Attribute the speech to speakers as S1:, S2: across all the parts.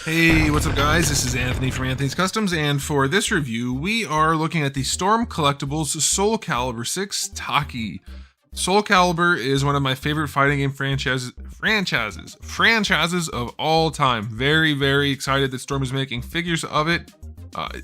S1: Hey, what's up guys? This is Anthony from Anthony's Customs, and for this review, we are looking at the Storm Collectibles SoulCalibur 6 TAKI. SoulCalibur is one of my favorite fighting game franchises of all time. Very excited that Storm is making figures of it.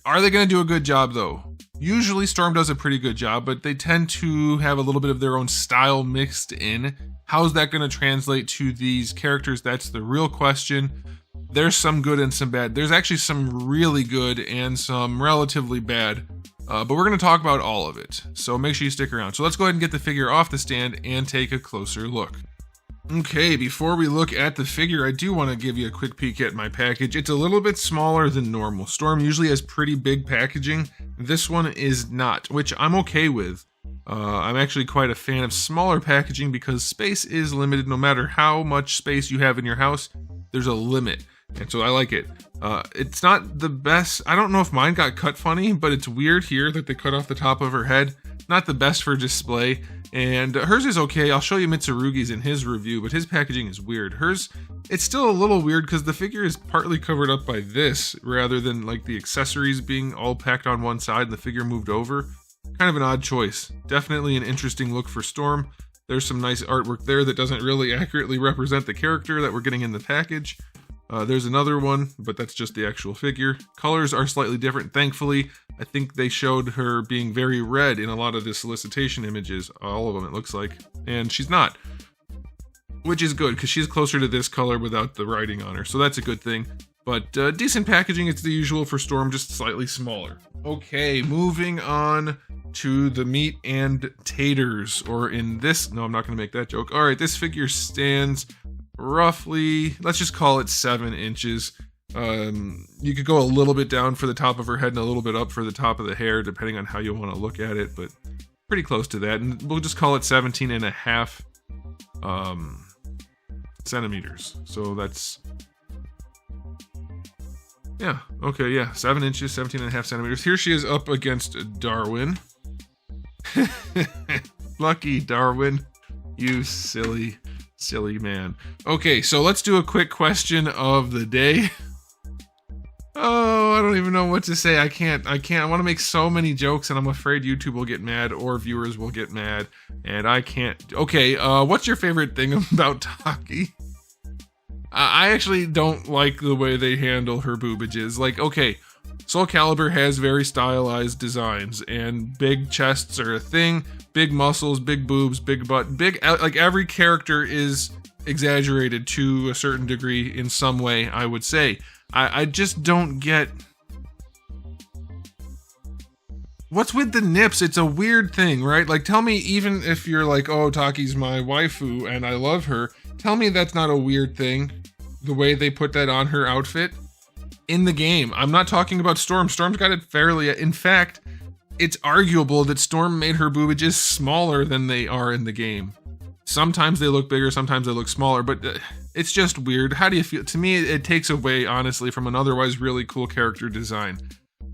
S1: Are they going to do a good job though? Usually Storm does a pretty good job, but they tend to have a little bit of their own style mixed in. How's that going to translate to these characters? That's the real question. There's some good and some bad. There's actually some really good and some relatively bad, but we're going to talk about all of it. So make sure you stick around. So let's go ahead and get the figure off the stand and take a closer look. Okay, before we look at the figure, I do want to give you a quick peek at my package. It's a little bit smaller than normal. Storm usually has pretty big packaging. This one is not, which I'm okay with. I'm actually quite a fan of smaller packaging because space is limited. No matter how much space you have in your house, there's a limit. And so I like it. It's not the best. I don't know if mine got cut funny, but it's weird here that they cut off the top of her head. Not the best for display. And hers is okay. I'll show you Mitsurugi's in his review, but his packaging is weird. Hers, it's still a little weird because the figure is partly covered up by this rather than like the accessories being all packed on one side and the figure moved over. Kind of an odd choice. Definitely an interesting look for Storm. There's some nice artwork there that doesn't really accurately represent the character that we're getting in the package. There's another one, but that's just the actual figure. Colors are slightly different, thankfully. I think they showed her being very red in a lot of the solicitation images. All of them, it looks like. And she's not. Which is good, because she's closer to this color without the writing on her. So that's a good thing. But decent packaging, it's the usual for Storm, just slightly smaller. Okay, moving on to the meat and taters. Or in this... No, I'm not going to make that joke. Alright, this figure stands... roughly, let's just call it 7 inches. You could go a little bit down for the top of her head and a little bit up for the top of the hair, depending on how you want to look at it, but pretty close to that. And we'll just call it 17 and a half centimeters. So that's, yeah, okay, yeah, 7 inches, 17 and a half centimeters. Here she is up against Darwin. Lucky Darwin, you silly man. Okay, so let's do a quick question of the day. Oh, I don't even know what to say. I can't. I want to make so many jokes, and I'm afraid YouTube will get mad or viewers will get mad, and I can't. Okay, what's your favorite thing about TAKI? I actually don't like the way they handle her boobages. Like, okay, SoulCalibur has very stylized designs, and big chests are a thing. Big muscles, big boobs, big butt, big, like every character is exaggerated to a certain degree in some way, I would say. I just don't get... What's with the nips? It's a weird thing, right? Like, tell me, even if you're like, oh, Taki's my waifu and I love her, tell me that's not a weird thing, the way they put that on her outfit in the game. I'm not talking about Storm. Storm's got it fairly... In fact... it's arguable that Storm made her boobages smaller than they are in the game. Sometimes they look bigger, sometimes they look smaller, but it's just weird. How do you feel? To me, it takes away, honestly, from an otherwise really cool character design.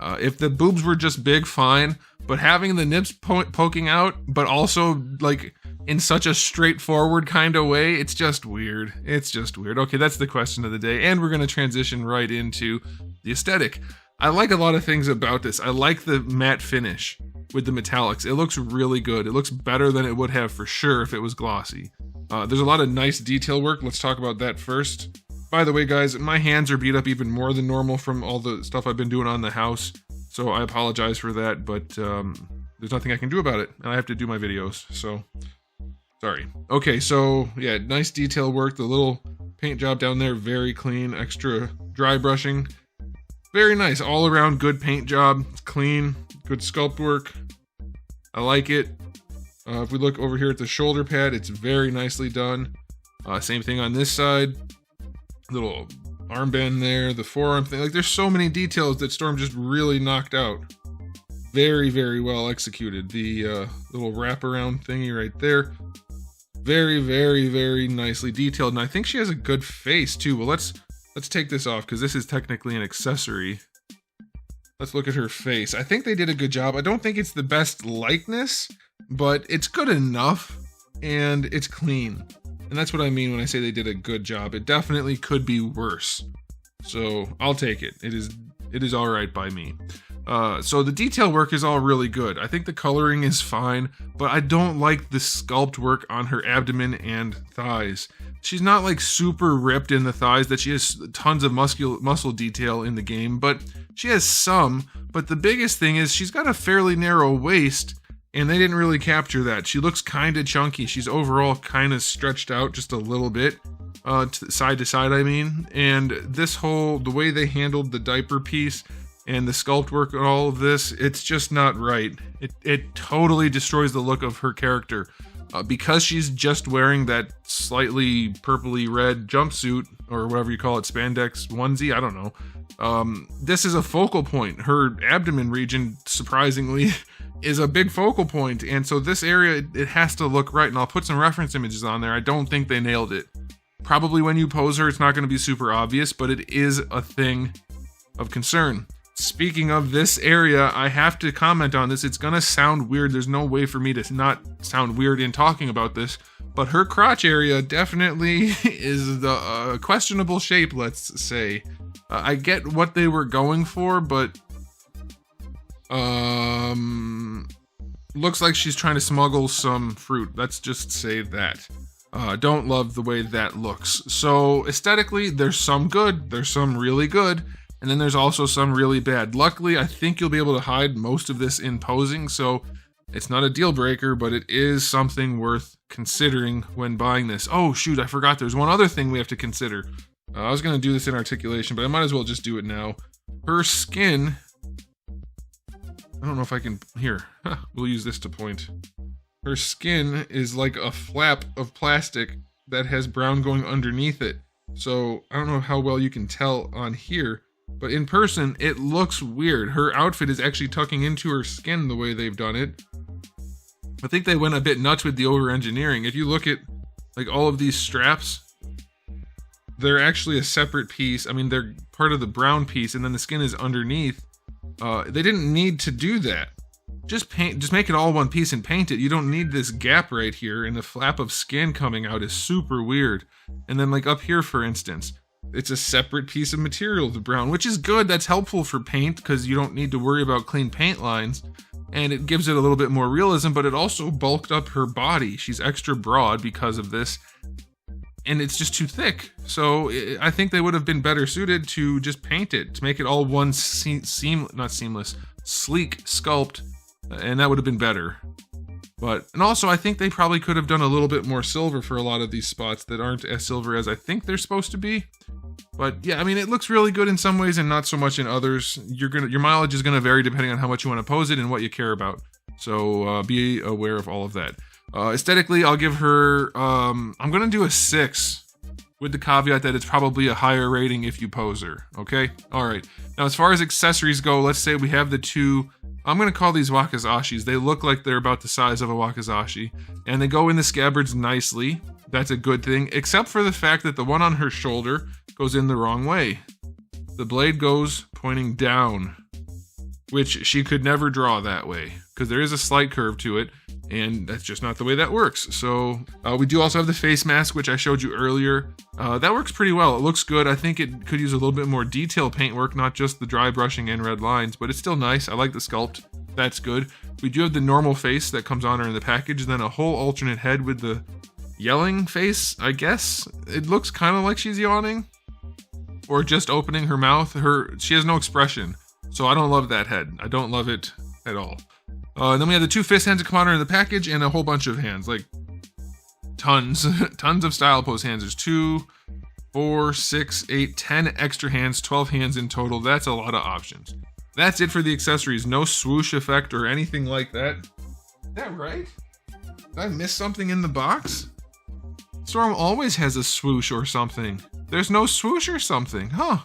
S1: If the boobs were just big, fine, but having the nips poking out, but also, like, in such a straightforward kind of way, it's just weird. It's just weird. Okay, that's the question of the day, and we're going to transition right into the aesthetic. I like a lot of things about this. I like the matte finish with the metallics. It looks really good. It looks better than it would have for sure if it was glossy. There's a lot of nice detail work. Let's talk about that first. By the way, guys, my hands are beat up even more than normal from all the stuff I've been doing on the house. So I apologize for that, but there's nothing I can do about it. And I have to do my videos, so sorry. Okay, so yeah, nice detail work. The little paint job down there, very clean. Extra dry brushing. Very nice, all around good paint job. It's clean, good sculpt work. I like it. If we look over here at the shoulder pad, it's very nicely done. Same thing on this side. Little armband there, the forearm thing. Like, there's so many details that Storm just really knocked out. Very well executed. The little wraparound thingy right there. Very nicely detailed. And I think she has a good face too. Well, let's take this off because this is technically an accessory. Let's look at her face. I think they did a good job. I don't think it's the best likeness, but it's good enough and it's clean. And that's what I mean when I say they did a good job. It definitely could be worse. So I'll take it. It is all right by me. So the detail work is all really good. I think the coloring is fine, but I don't like the sculpt work on her abdomen and thighs. She's not like super ripped in the thighs that she has tons of muscle detail in the game, but she has some. But the biggest thing is she's got a fairly narrow waist, and they didn't really capture that. She looks kind of chunky. She's overall kind of stretched out just a little bit, side to side, I mean. And the way they handled the diaper piece and the sculpt work and all of this, it's just not right. It totally destroys the look of her character. Because she's just wearing that slightly purpley red jumpsuit, or whatever you call it, spandex onesie, I don't know. This is a focal point. Her abdomen region, surprisingly, is a big focal point, and so this area, it has to look right, and I'll put some reference images on there. I don't think they nailed it. Probably when you pose her, it's not going to be super obvious, but it is a thing of concern. Speaking of this area, I have to comment on this. It's gonna sound weird. There's no way for me to not sound weird in talking about this, but her crotch area definitely is the questionable shape, let's say. I get what they were going for, but looks like she's trying to smuggle some fruit. Let's just say that. Don't love the way that looks. So aesthetically, there's some good, there's some really good, and then there's also some really bad. Luckily, I think you'll be able to hide most of this in posing, so it's not a deal breaker, but it is something worth considering when buying this. Oh shoot, I forgot there's one other thing we have to consider. I was gonna do this in articulation, but I might as well just do it now. Her skin, I don't know if I can, here, we'll use this to point. Her skin is like a flap of plastic that has brown going underneath it. So I don't know how well you can tell on here, but in person, it looks weird. Her outfit is actually tucking into her skin the way they've done it. I think they went a bit nuts with the over-engineering. If you look at like all of these straps, they're actually a separate piece. I mean, they're part of the brown piece, and then the skin is underneath. They didn't need to do that. Just make it all one piece and paint it. You don't need this gap right here, and the flap of skin coming out is super weird. And then like up here, for instance, it's a separate piece of material, the brown, which is good. That's helpful for paint because you don't need to worry about clean paint lines, and it gives it a little bit more realism, but it also bulked up her body. She's extra broad because of this, and it's just too thick. So I think they would have been better suited to just paint it, to make it all one sleek sculpt, and that would have been better. And also I think they probably could have done a little bit more silver for a lot of these spots that aren't as silver as I think they're supposed to be. But yeah, I mean, it looks really good in some ways and not so much in others. Your mileage is gonna vary depending on how much you want to pose it and what you care about. So be aware of all of that. Aesthetically, I'll give her, I'm gonna do a 6, with the caveat that it's probably a higher rating if you pose her, okay? All right, now as far as accessories go, let's say we have the two, I'm gonna call these wakizashis. They look like they're about the size of a wakizashi, and they go in the scabbards nicely. That's a good thing, except for the fact that the one on her shoulder goes in the wrong way. The blade goes pointing down, which she could never draw that way, because there is a slight curve to it, and that's just not the way that works. So we do also have the face mask, which I showed you earlier. That works pretty well. It looks good. I think it could use a little bit more detail paint work, not just the dry brushing and red lines, but it's still nice. I like the sculpt. That's good. We do have the normal face that comes on her in the package, and then a whole alternate head with the yelling face, I guess. It looks kind of like she's yawning, or just opening her mouth. She has no expression, so I don't love that head. I don't love it at all. And then we have the two fist hands that come on in the package, and a whole bunch of hands, like tons of style pose hands. There's 2, 4, 6, 8, 10 extra hands, 12 hands in total. That's a lot of options. That's it for the accessories. No swoosh effect or anything like that. Is that right? Did I miss something in the box? Storm always has a swoosh or something. There's no swoosh or something, huh?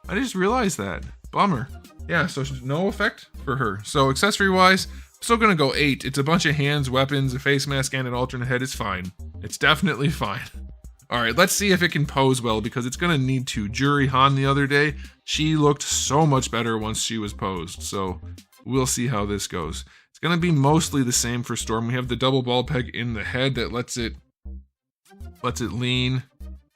S1: I just realized that. Bummer. Yeah, so no effect for her. So accessory wise, I'm still gonna go 8. It's a bunch of hands, weapons, a face mask, and an alternate head. It's fine. It's definitely fine. All right, let's see if it can pose well, because it's gonna need to. Juri Han the other day, she looked so much better once she was posed. So we'll see how this goes. It's gonna be mostly the same for Storm. We have the double ball peg in the head that lets it lean,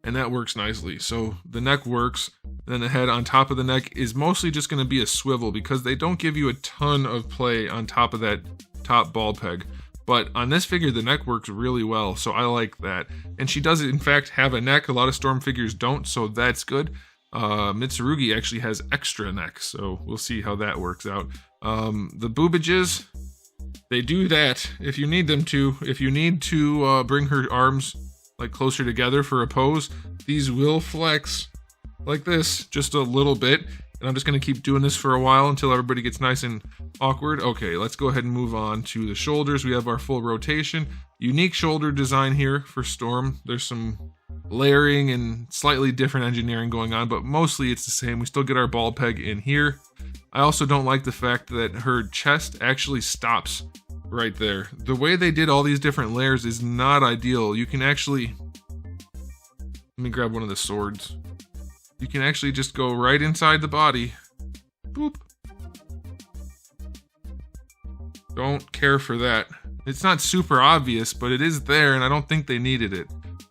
S1: and that works nicely. So the neck works. And then the head on top of the neck is mostly just going to be a swivel because they don't give you a ton of play on top of that top ball peg. But on this figure, the neck works really well, so I like that. And she does, in fact, have a neck. A lot of Storm figures don't, so that's good. Mitsurugi actually has extra neck, so we'll see how that works out. The boobages, they do that if you need them to. If you need to bring her arms like closer together for a pose, these will flex like this just a little bit. And I'm just going to keep doing this for a while until everybody gets nice and awkward. Okay, let's go ahead and move on to the shoulders. We have our full rotation. Unique shoulder design here for Storm. There's some layering and slightly different engineering going on, but mostly it's the same. We still get our ball peg in here. I also don't like the fact that her chest actually stops right there. The way they did all these different layers is not ideal. You can actually... Let me grab one of the swords. You can actually just go right inside the body. Boop. Don't care for that. It's not super obvious, but it is there, and I don't think they needed it.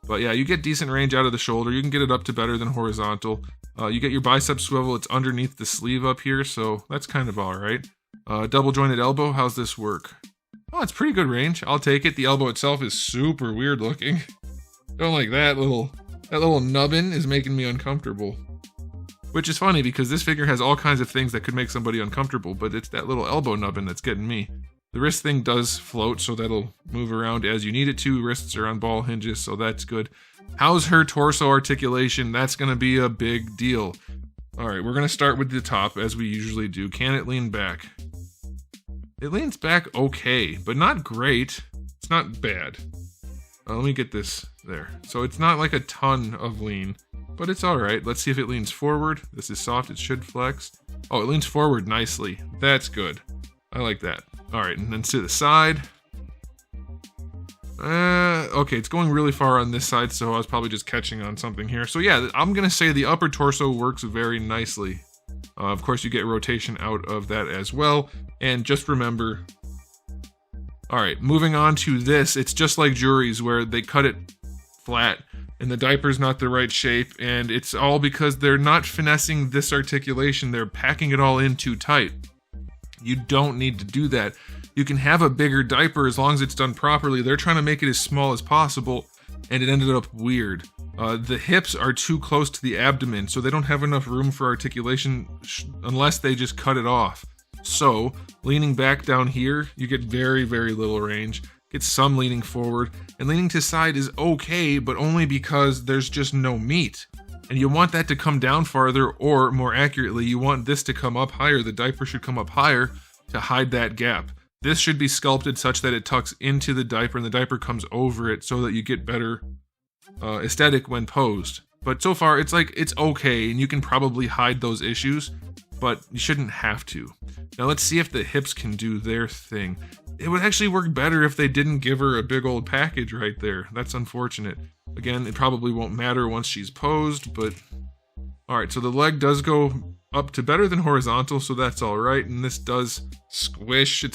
S1: But yeah, you get decent range out of the shoulder. You can get it up to better than horizontal. You get your bicep swivel. It's underneath the sleeve up here, so that's kind of all right. Double jointed elbow. How's this work? Oh, it's pretty good range. I'll take it. The elbow itself is super weird looking. Don't like that little nubbin is making me uncomfortable. Which is funny because this figure has all kinds of things that could make somebody uncomfortable, but it's that little elbow nubbin that's getting me. The wrist thing does float, so that'll move around as you need it to. Wrists are on ball hinges, so that's good. How's her torso articulation? That's going to be a big deal. Alright, we're going to start with the top, as we usually do. Can it lean back? It leans back okay, but not great. It's not bad. Let me get this there. So it's not like a ton of lean, but it's alright. Let's see if it leans forward. This is soft, it should flex. Oh, it leans forward nicely. That's good. I like that. Alright, and then to the side. Okay, it's going really far on this side, so I was probably just catching on something here. So yeah, I'm gonna say the upper torso works very nicely. Of course, you get rotation out of that as well. And just remember... Alright, moving on to this. It's just like Jury's, where they cut it flat, and the diaper's not the right shape, and it's all because they're not finessing this articulation. They're packing it all in too tight. You don't need to do that. You can have a bigger diaper as long as it's done properly. They're trying to make it as small as possible, and it ended up weird. The hips are too close to the abdomen, so they don't have enough room for articulation unless they just cut it off. So, leaning back down here, you get very, very little range. Get some leaning forward, and leaning to side is okay, but only because there's just no meat. And you want that to come down farther, or more accurately, you want this to come up higher. The diaper should come up higher to hide that gap. This should be sculpted such that it tucks into the diaper and the diaper comes over it so that you get better aesthetic when posed. But so far, it's okay, and you can probably hide those issues, but you shouldn't have to. Now let's see if the hips can do their thing. It would actually work better if they didn't give her a big old package right there. That's unfortunate. Again, it probably won't matter once she's posed, but... Alright, so the leg does go up to better than horizontal, so that's alright, and this does squish.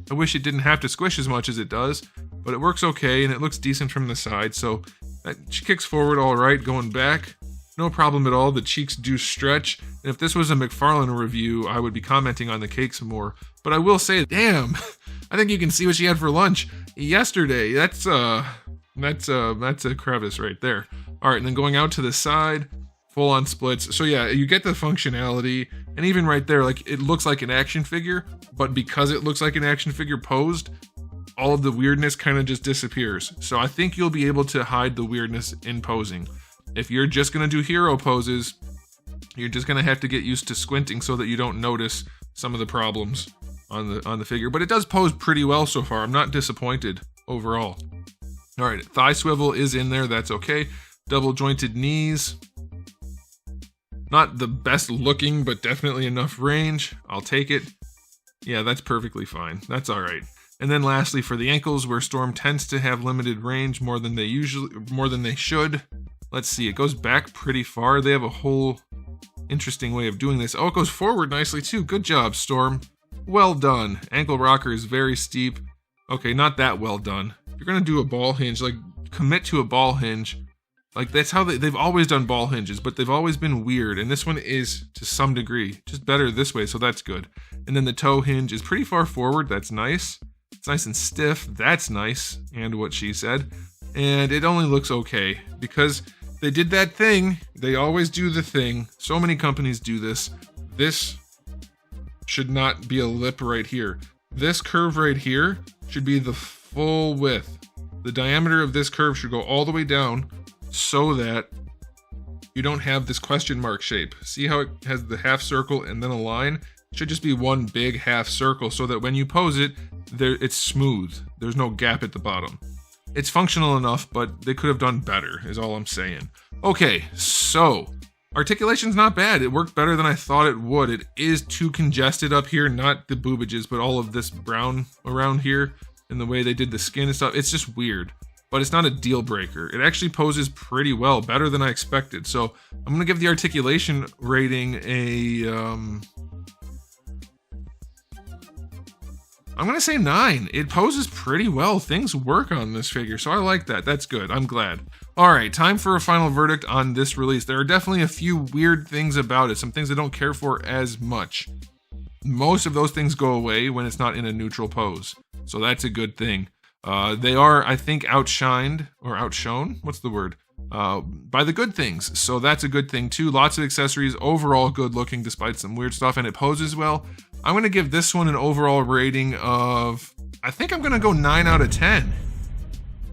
S1: I wish it didn't have to squish as much as it does, but it works okay, and it looks decent from the side, so she kicks forward alright, going back. No problem at all. The cheeks do stretch, and if this was a McFarlane review, I would be commenting on the cakes more. But I will say, damn, I think you can see what she had for lunch yesterday. That's a crevice right there. All right, and then going out to the side, full-on splits. So yeah, you get the functionality, and even right there, like, it looks like an action figure, but because it looks like an action figure posed, all of the weirdness kind of just disappears. So I think you'll be able to hide the weirdness in posing. If you're just going to do hero poses, you're just going to have to get used to squinting so that you don't notice some of the problems on the figure. But it does pose pretty well so far. I'm not disappointed overall. All right, thigh swivel is in there. That's okay. Double jointed knees. Not the best looking, but definitely enough range. I'll take it. Yeah, that's perfectly fine. That's all right. And then lastly, for the ankles, where Storm tends to have limited range more than they should. Let's see, it goes back pretty far. They have a whole interesting way of doing this. Oh, it goes forward nicely too. Good job, Storm. Well done. Ankle rocker is very steep. Okay, not that well done. You're gonna do a ball hinge, like, commit to a ball hinge Like, that's how they've always done ball hinges, but they've always been weird. And this one is, to some degree, just better this way, so that's good. And then the toe hinge is pretty far forward. That's nice. It's nice and stiff. That's nice. And what she said. And it only looks okay because they did that thing. They always do the thing. So many companies do this. This should not be a lip right here. This curve right here should be the full width. The diameter of this curve should go all the way down so that you don't have this question mark shape. See how it has the half circle and then a line? It should just be one big half circle so that when you pose it, it's smooth. There's no gap at the bottom. It's functional enough, but they could have done better, is all I'm saying. Okay, so articulation's not bad. It worked better than I thought it would. It is too congested up here, not the boobages, but all of this brown around here and the way they did the skin and stuff. It's just weird, but it's not a deal breaker. It actually poses pretty well, better than I expected. So I'm gonna give the articulation rating I'm gonna say 9. It poses pretty well. Things work on this figure, so I like that. That's good. I'm glad. All right, time for a final verdict on this release. There are definitely a few weird things about it, some things I don't care for as much. Most of those things go away when it's not in a neutral pose, so that's a good thing. They are, I think, outshined or outshone. What's the word? By the good things, so that's a good thing too. Lots of accessories, overall good looking despite some weird stuff, and it poses well. I'm gonna give this one an overall rating of, I think I'm gonna go 9 out of 10.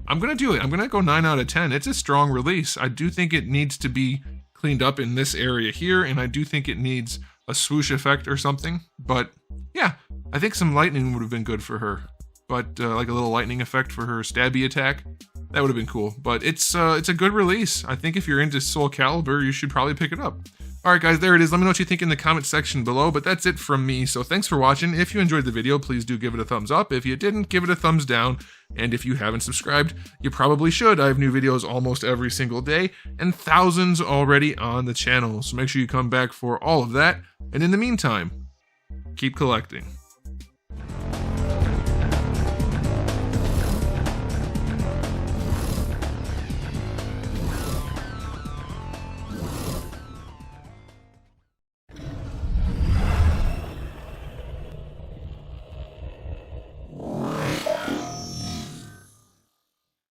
S1: I'm gonna do it. I'm gonna go 9 out of 10. It's a strong release. I do think it needs to be cleaned up in this area here, and I do think it needs a swoosh effect or something. But yeah, I think some lightning would have been good for her. But like a little lightning effect for her stabby attack, that would have been cool. But it's a good release. I think if you're into SoulCalibur, you should probably pick it up. Alright guys, there it is. Let me know what you think in the comment section below, but that's it from me. So thanks for watching. If you enjoyed the video, please do give it a thumbs up. If you didn't, give it a thumbs down. And if you haven't subscribed, you probably should. I have new videos almost every single day, and thousands already on the channel. So make sure you come back for all of that. And in the meantime, keep collecting.